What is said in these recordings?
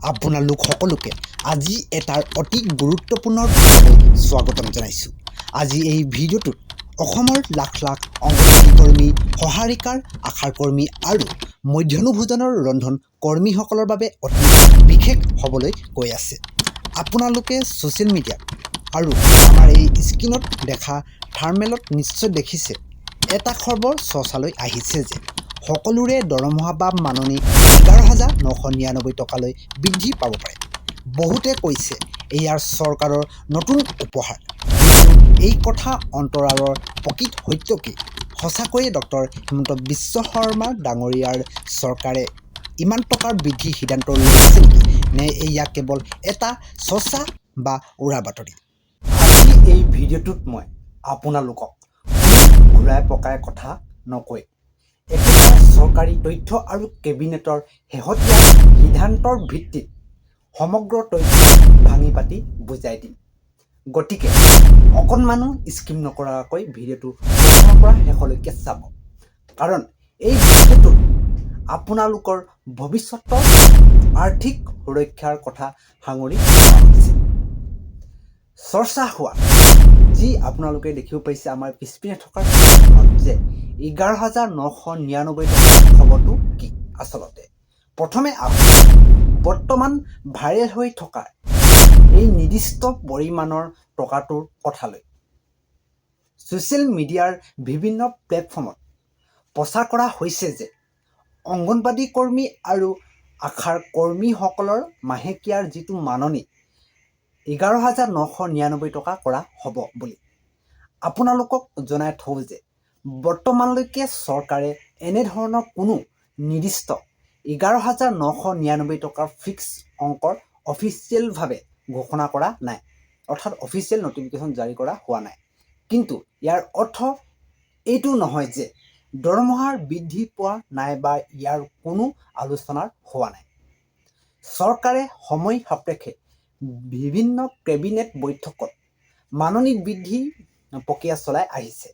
আপোনালোক সকলোকে আজি এটাৰ অতি গুৰুত্বপূৰ্ণ ভিডিঅ'লৈ স্বাগতম জনাইছোঁ। আজি এই ভিডিঅ'টোত অসমৰ লাখ লাখ অংগনৱাড়ী কৰ্মী, সহাৰিকাৰ, আশাৰ কৰ্মী আৰু মধ্যাহ্নভোজনৰ ৰন্ধন কৰ্মীসকলৰ বাবে অতি বিশেষ হ'বলৈ গৈ আছে। আপোনালোকে ছ'চিয়েল মিডিয়াত আৰু আমাৰ এই স্ক্ৰীণত দেখা থাৰ্মেলত নিশ্চয় দেখিছে, এটা খবৰ চৰ্চালৈ আহিছে যে সকলোৰে দৰমহা বা মাননি 11,999 টকালৈ বৃদ্ধি পাব পাৰে। বহুতে কৈছে এয়াৰ চৰকাৰৰ নতুন উপহাৰ। এই কথা অন্তৰালৰ প্ৰকৃত সত্য কি? সঁচাকৈয়ে ডক্টৰ হিমন্ত বিশ্ব শৰ্মা ডাঙৰীয়াৰ চৰকাৰে ইমান টকাৰ বৃদ্ধি সিদ্ধান্ত লৈছে নেকি? নে এয়া কেৱল এটা চৰ্চা বা উৰা বাতৰি? আজি এই ভিডিঅ'টোত মই আপোনালোকক ঘূৰাই পকাই কথা নকৈ একেটা চৰকাৰী তথ্য আৰু কেবিনেটৰ শেহতীয়া সিদ্ধান্তৰ ভিত্তিত সমগ্ৰ তথ্য ভাঙি পাতি বুজাই দিম। গতিকে অকণমানো স্কিপ নকৰাকৈ ভিডিঅ'টো প্ৰথমৰ পৰা শেষলৈকে চাব, কাৰণ এই ভিডিঅ'টোত আপোনালোকৰ ভৱিষ্যতৰ আৰ্থিক সুৰক্ষাৰ কথা সাঙুৰি লোৱা হৈছে। চৰ্চা হোৱা যি আপোনালোকে দেখিব পাইছে আমাৰ পিছপিনে থকাৰ যে 11,999 টকা খবৰটো কি আচলতে। প্ৰথমে বৰ্তমান ভাইৰেল হৈ থকা এই নিৰ্দিষ্ট পৰিমাণৰ টকাটোৰ কথালৈ ছ'চিয়েল মিডিয়াৰ বিভিন্ন প্লেটফৰ্মত প্ৰচাৰ কৰা হৈছে যে অংগনৱাড়ী কৰ্মী আৰু আশাৰ কৰ্মীসকলৰ মাহেকীয়াৰ যিটো মাননি 11,999 টকা কৰা হ'ব বুলি। আপোনালোকক জনাই থওঁ যে বৰ্তমানলৈকে চৰকাৰে এনেধৰণৰ কোনো নিৰ্দিষ্ট 11,999 টকাৰ ফিক্স অংকৰ অফিচিয়েলভাৱে ঘোষণা কৰা নাই, অৰ্থাৎ অফিচিয়েল নটিফিকেশ্যন জাৰি কৰা হোৱা নাই। কিন্তু ইয়াৰ অৰ্থ এইটো নহয় যে দৰমহাৰ বৃদ্ধি পোৱা নাই বা ইয়াৰ কোনো আলোচনা হোৱা নাই। চৰকাৰে সময় সাপেক্ষে বিভিন্ন কেবিনেট বৈঠকত মাননি বৃদ্ধি প্ৰক্ৰিয়া চলাই আহিছে।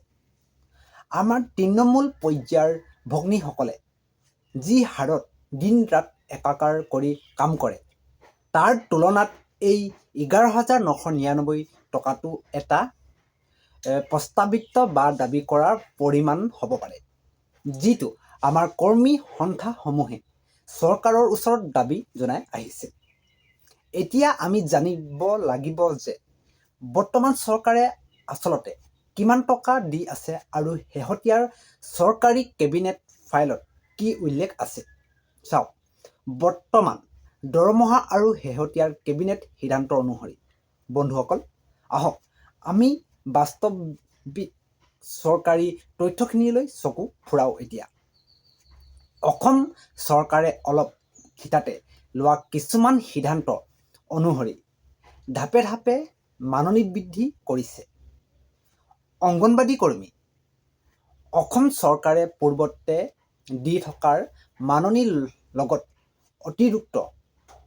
আমাৰ তৃণমূল পৰ্যায়ৰ ভগ্নীসকলে যি হাৰত দিন ৰাত একাকাৰ কৰি কাম কৰে, তাৰ তুলনাত এই 11,999 টকাটো এটা প্ৰস্তাৱিত বা দাবী কৰাৰ পৰিমাণ হ'ব পাৰে, যিটো আমাৰ কৰ্মী সন্থাসমূহে চৰকাৰৰ ওচৰত দাবী জনাই আহিছে। এতিয়া আমি জানিব লাগিব যে বৰ্তমান চৰকাৰে আচলতে কিমান টকা দি আছে আৰু শেহতীয়া চৰকাৰী কেবিনেট ফাইলত কি উল্লেখ আছে। চাওক, বৰ্তমান দৰমহা আৰু শেহতীয়া কেবিনেট সিদ্ধান্ত অনুসৰি বন্ধুসকল, আহক আমি বাস্তৱিক চৰকাৰী তথ্যখিনিলৈ চকু ফুৰাওঁ। এতিয়া অসম চৰকাৰে অলপ শীতাতে লোৱা কিছুমান সিদ্ধান্ত অনুসৰি ধাপে ধাপে মাননি বৃদ্ধি কৰিছে অংগনৱাড়ী কৰ্মী। অসম চৰকাৰে পূৰ্বতে দি থকাৰ মাননিৰ লগত অতিৰিক্ত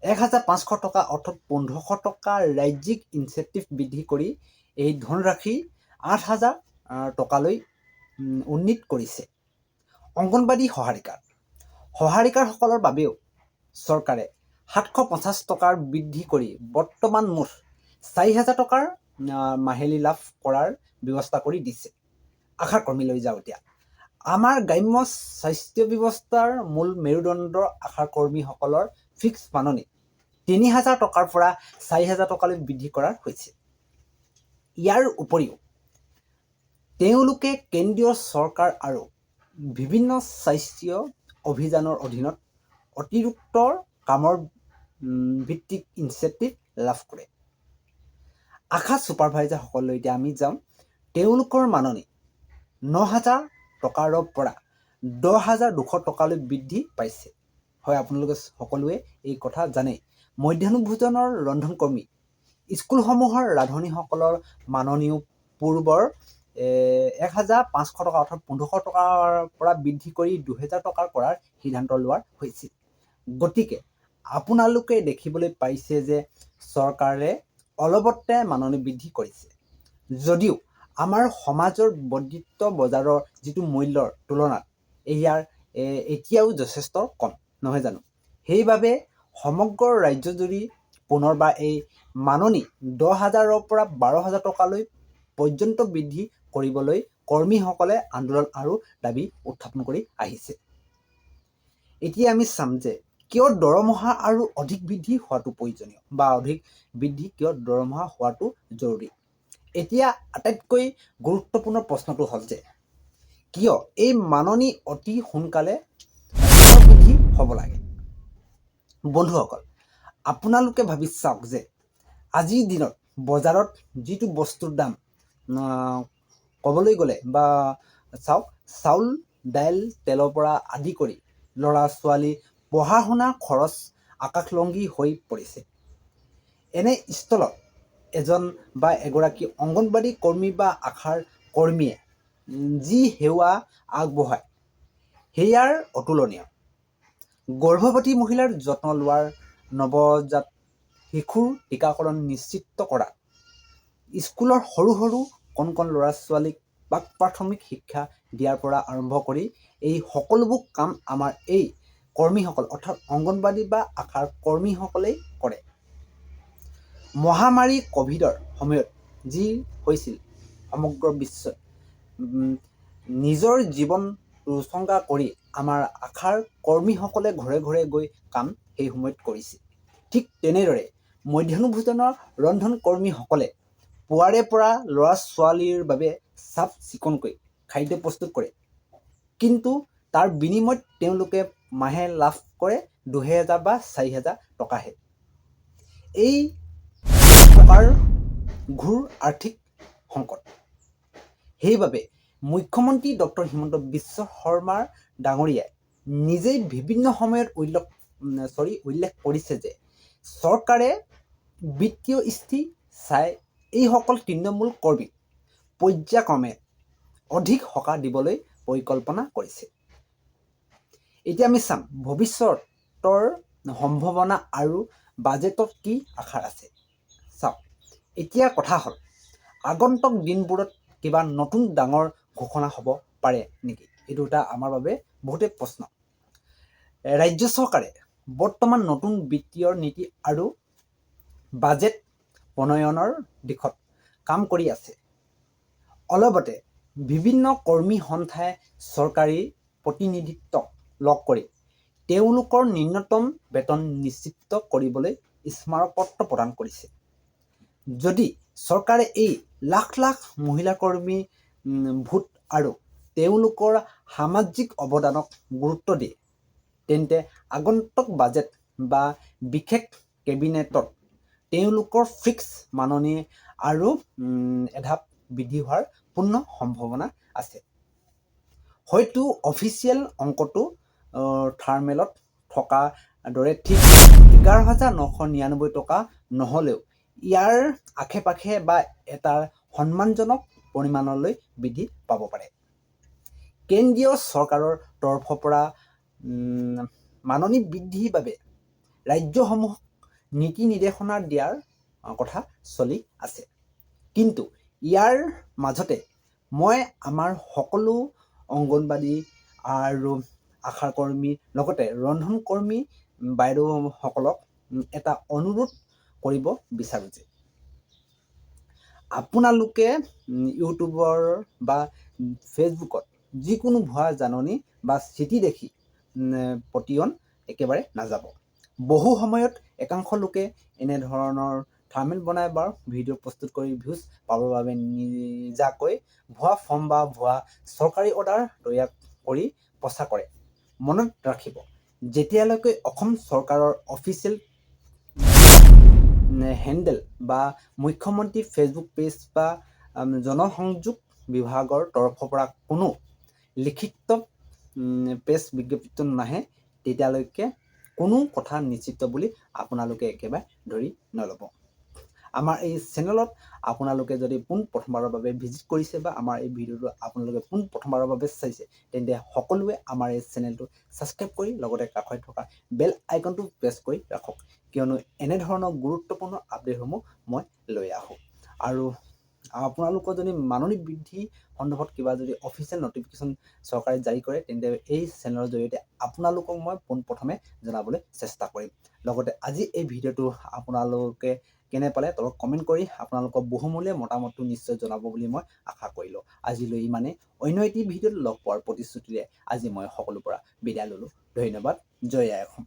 1,500 টকা অৰ্থাৎ 1,500 টকা ৰাজ্যিক ইনচেণ্টিভ বৃদ্ধি কৰি এই ধনৰাশি 8,000 টকালৈ উন্নীত কৰিছে। অংগনৱাড়ী সহাৰিকাৰসকলৰ বাবেও চৰকাৰে 750 টকাৰ বৃদ্ধি কৰি বৰ্তমান মুঠ 4,000 টকাৰ মাহিলী লাভ কৰাৰ ব্যৱস্থা কৰি দিছে। আশা কৰ্মীলৈ যাওঁ এতিয়া। আমাৰ গ্ৰাম্য স্বাস্থ্য ব্যৱস্থাৰ মূল মেৰুদণ্ড আশা কৰ্মীসকলৰ ফিক্স মাননি 3,000 টকাৰ পৰা 4,000 টকালৈ বৃদ্ধি কৰা হৈছে। ইয়াৰ উপৰিও তেওঁলোকে কেন্দ্ৰীয় চৰকাৰ আৰু বিভিন্ন স্বাস্থ্য অভিযানৰ অধীনত অতিৰিক্ত কামৰ ভিত্তিক ইনচেণ্টিভ লাভ কৰে। আশা ছুপাৰভাইজাৰসকললৈ এতিয়া আমি যাওঁ। তেওঁলোকৰ মাননি 9,000 টকাৰ পৰা 10,200 টকালৈ বৃদ্ধি পাইছে। হয়, আপোনালোকে সকলোৱে এই কথা জানে। মধ্যাহ্নভোজনৰ ৰন্ধন কৰ্মী, স্কুলসমূহৰ ৰান্ধনীসকলৰ মাননিও পূৰ্বৰ 1,500 টকা অৰ্থাৎ 1,500 টকাৰ পৰা বৃদ্ধি কৰি 2,000 টকাৰ কৰাৰ সিদ্ধান্ত লোৱা হৈছিল। গতিকে আপোনালোকে দেখিবলৈ পাইছে যে চৰকাৰে অলপতে মাননি বৃদ্ধি কৰিছে, যদিও আমাৰ সমাজৰ বৰ্ধিত বজাৰৰ যিটো মূল্যৰ তুলনাত এতিয়াও যথেষ্ট কম, নহয় জানো? সেইবাবে সমগ্ৰ ৰাজ্যজুৰি পুনৰবাৰ এই মাননি 10,000ৰ পৰা 12,000 টকালৈ পৰ্যন্ত বৃদ্ধি কৰিবলৈ কৰ্মীসকলে আন্দোলন আৰু দাবী উত্থাপন কৰি আহিছে। এতিয়া আমি চাম যে কিয় দৰমহা আৰু অধিক বৃদ্ধি হোৱাটো প্ৰয়োজনীয় বা অধিক বৃদ্ধি কিয় দৰমহা হোৱাটো জৰুৰী। এতিয়া আটাইতকৈ গুৰুত্বপূৰ্ণ প্ৰশ্নটো হ'ল যে কিয় এই মাননি অতি সোনকালে বৃদ্ধি হ'ব লাগে। বন্ধুসকল, আপোনালোকে ভাবি চাওক যে আজিৰ দিনত বজাৰত যিটো বস্তুৰ দাম ক'বলৈ গ'লে বা চাওক, চাউল, দাইল, তেলৰ পৰা আদি কৰি ল'ৰা ছোৱালী পঢ়া শুনা খৰচ আকাশলংঘী হৈ পৰিছে। এনে স্থলত এজন বা এগৰাকী অংগনবাড়ী কৰ্মী বা আশাৰ কৰ্মীয়ে যি সেৱা আগবঢ়ায় সেয়াৰ অতুলনীয়। গৰ্ভৱতী মহিলাৰ যত্ন লোৱাৰ, নৱজাত শিশুৰ টীকাকৰণ নিশ্চিত কৰা, স্কুলৰ সৰু সৰু কণ কণ ল'ৰা ছোৱালীক প্ৰাক-প্ৰাথমিক শিক্ষা দিয়াৰ পৰা আৰম্ভ কৰি এই সকলোবোৰ কাম আমাৰ এই কৰ্মীসকল অৰ্থাৎ অংগনবাড়ী বা আশাৰ কৰ্মীসকলেই কৰে। মহামাৰী ক'ভিডৰ সময়ত যি হৈছিল সমগ্ৰ বিশ্বত নিজৰ জীৱন উচৰ্গা কৰি আমাৰ আশাৰ কৰ্মীসকলে ঘৰে ঘৰে গৈ কাম সেই সময়ত কৰিছিল। ঠিক তেনেদৰে মধ্যাহ্নভোজনৰ ৰন্ধন কৰ্মীসকলে পুৱাৰে পৰা ল'ৰা ছোৱালীৰ বাবে চাফ চিকুণকৈ খাদ্য প্ৰস্তুত কৰে, কিন্তু তাৰ বিনিময়ত তেওঁলোকে মাহে লাভ কৰে 2,000 বা 4,000 টকাহে। এই টকাৰ ঘোৰ আৰ্থিক সংকট। সেইবাবে মুখ্যমন্ত্ৰী ডক্টৰ হিমন্ত বিশ্ব শৰ্মা ডাঙৰীয়াই নিজেই বিভিন্ন সময়ত উল্লেখ কৰিছে যে চৰকাৰে বিত্তীয় স্থিতি চাই এইসকল তৃণমূল কৰ্মীক পৰ্যায়ক্ৰমে অধিক সকাহ দিবলৈ পৰিকল্পনা কৰিছে। এতিয়া আমি চাম ভৱিষ্যতৰ সম্ভাৱনা আৰু বাজেটত কি আশা আছে। চাওক, এতিয়া কথা হ'ল আগন্তুক দিনবোৰত কিবা নতুন ডাঙৰ ঘোষণা হ'ব পাৰে নেকি? এইটো এটা আমাৰ বাবে বহুতেই প্ৰশ্ন। ৰাজ্য চৰকাৰে বৰ্তমান নতুন বিত্তীয় নীতি আৰু বাজেট প্ৰণয়নৰ দিশত কাম কৰি আছে। অলপতে বিভিন্ন কৰ্মী সন্থাই চৰকাৰী প্ৰতিনিধিত্বক লগ কৰি তেওঁলোকৰ ন্যূনতম বেতন নিশ্চিত কৰিবলৈ স্মাৰকপত্ৰ প্ৰদান কৰিছে। যদি চৰকাৰে এই লাখ লাখ মহিলা কৰ্মী ভোট আৰু তেওঁলোকৰ সামাজিক অৱদানক গুৰুত্ব দিয়ে, তেন্তে আগন্তুক বাজেট বা বিশেষ কেবিনেটত তেওঁলোকৰ ফিক্স মাননি আৰু এঢাপ বৃদ্ধি হোৱাৰ পূৰ্ণ সম্ভাৱনা আছে। হয়তো অফিচিয়েল অংকটো থাৰ্মেলত থকা দৰে ঠিক 11,999 টকা নহ'লেও ইয়াৰ আশে পাশে বা এটা সন্মানজনক পৰিমাণলৈ বৃদ্ধি পাব পাৰে। কেন্দ্ৰীয় চৰকাৰৰ তৰফৰ পৰা মাননি বৃদ্ধিৰ বাবে ৰাজ্যসমূহক নীতি নিৰ্দেশনা দিয়াৰ কথা চলি আছে। কিন্তু ইয়াৰ মাজতে মই আমাৰ সকলো অংগনবাড়ী আৰু আশা কৰ্মী লগতে ৰন্ধন কৰ্মী বাইদেউসকলক এটা অনুৰোধ কৰিব বিচাৰোঁ যে আপোনালোকে ইউটিউবৰ বা ফেচবুকত যিকোনো ভুৱা জাননী বা চিঠি দেখি পতিয়ন একেবাৰে নাযাব। বহু সময়ত একাংশ লোকে এনেধৰণৰ থাম্বনেইল বনাই বা ভিডিঅ' প্ৰস্তুত কৰি ভিউজ পাবৰ বাবে নিজাকৈ ভুৱা ফৰ্ম বা ভুৱা চৰকাৰী অৰ্ডাৰ তৈয়াৰ কৰি প্ৰচাৰ কৰে। মনত ৰাখিব, যেতিয়ালৈকে অসম চৰকাৰৰ অফিচিয়েল হেণ্ডেল বা মুখ্যমন্ত্ৰী ফেচবুক পেজ বা জনসংযোগ বিভাগৰ তৰফৰ পৰা কোনো লিখিত প্ৰেছ বিজ্ঞপ্তি নাহে, তেতিয়ালৈকে কোনো কথা নিশ্চিত বুলি আপোনালোকে একেবাৰে ধৰি নল'ব। আমাৰ এই চেনেলত আপোনালোকে যদি পোনপ্ৰথমবাৰৰ বাবে ভিজিট কৰিছে বা আমাৰ এই ভিডিঅ'টো আপোনালোকে পোনপ্ৰথমবাৰৰ বাবে চাইছে, তেন্তে সকলোৱে আমাৰ এই চেনেলটো ছাবস্ক্ৰাইব কৰি লগতে কাষত থকা বেল আইকনটো প্ৰেছ কৰি ৰাখক, কিয়নো এনেধৰণৰ গুৰুত্বপূৰ্ণ আপডেটসমূহ মই লৈ আহোঁ। আৰু আপোনালোকৰ যদি মাননি বৃদ্ধি সন্দৰ্ভত কিবা যদি অফিচিয়েল নটিফিকেশ্যন চৰকাৰে জাৰি কৰে তেন্তে এই চেনেলৰ জৰিয়তে আপোনালোকক মই পোনপ্ৰথমে জনাবলৈ চেষ্টা কৰিম। লগতে আজি এই ভিডিঅ'টো আপোনালোকে কেনে পালে তলত কমেণ্ট কৰি আপোনালোকৰ বহুমূলীয়া মতামতটো নিশ্চয় জনাব বুলি মই আশা কৰিলোঁ। আজিলৈ ইমানে। অন্য এটি ভিডিঅ'ত লগ পোৱাৰ প্ৰতিশ্ৰুতিৰে আজি মই সকলোৰে পৰা বিদায় ল'লোঁ। ধন্যবাদ। জয় আই অসম।